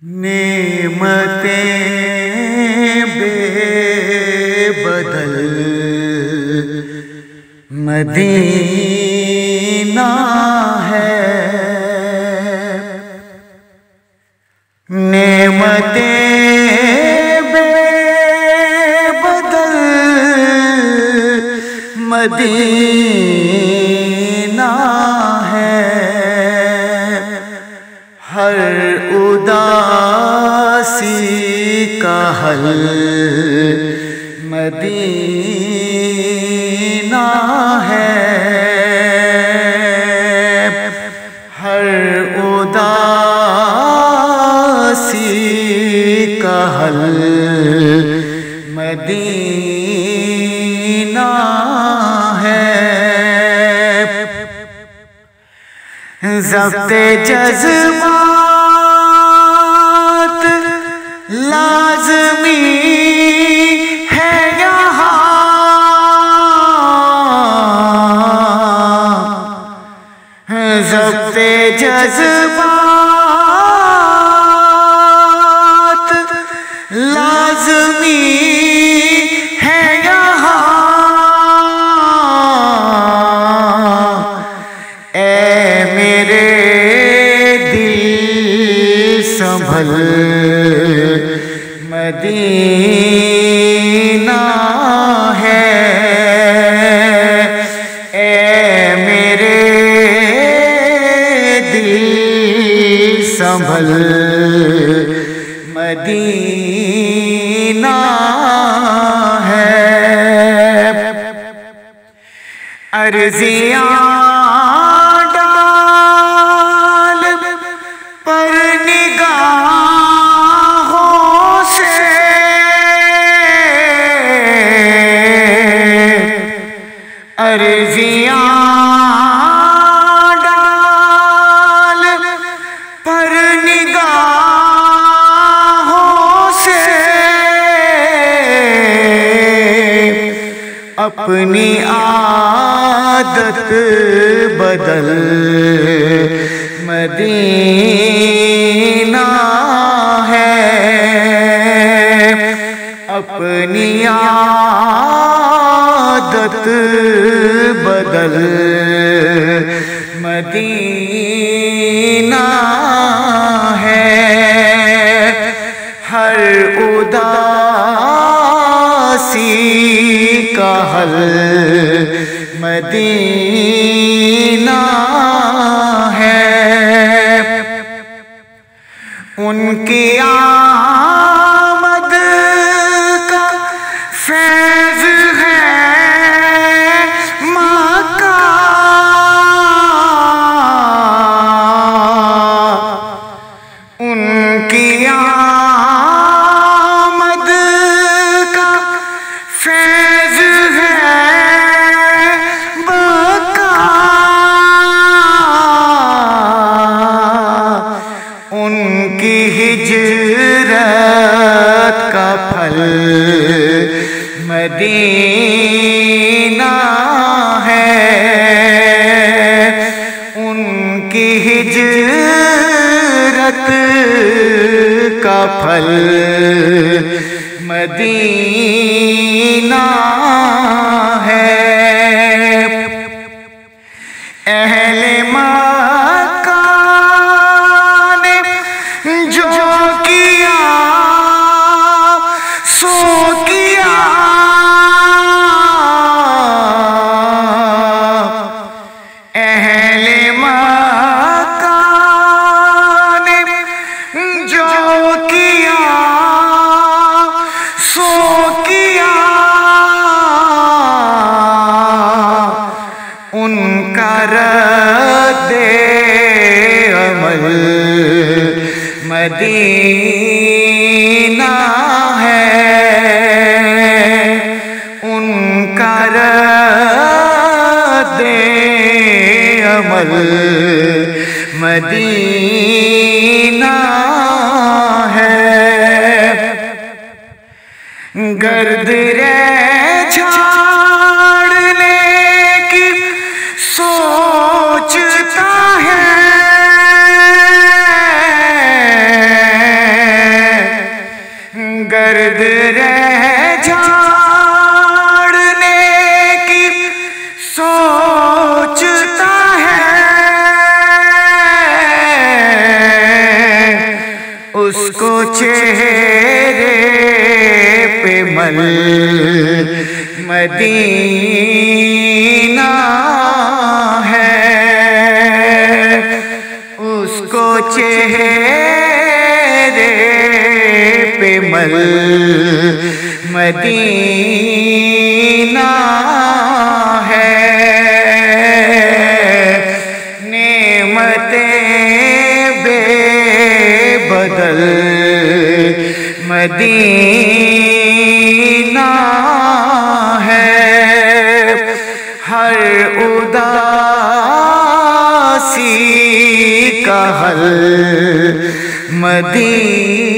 نعمتیں بے بدل مدینہ ہے، نعمتیں بے بدل مدینہ ہے، ہر اداسی کا حل مدینہ ہے، ہر اداسی کا حل مدینہ ہے، ضبط جذبات لازمی ہے یہاں، ضبط جذبات لازمی ہے یہاں، اے میرے دل سنبھل مدینہ ہے، اے میرے دل سنبھل مدینہ ہے، عرضیاں ڈال پر نگاہوں سے، عرضیاں ڈال پر نگاہوں سے، اپنی عادت بدل مدینہ ہے، اپنی عادت بدل مدینہ ہے، ہر اداسی کا حل مدینہ ہے، ان کی آمد کا فیض ہے مکہ، ان کی آمد کا فیض ہے مکہ، ان کی ہجرت کا پھل مدینہ ہے، ان کی ہجرت کا پھل مدینہ ہے، اہل مکہ نے جو کیا سو کیا، اہل مکہ نے جو کیا سو کیا، ان کا رد عمل مدینہ ہے، ان کا رد عمل مدینہ ہے، گرد رہ جھاڑنے کی سوچتا ہے، چہرے پہ مل مدینہ ہے، اس کو چہرے پہ مل مدینہ ہے، نعمتیں بے بدل مدینہ ہے، ہر اداسی کا حل مدینہ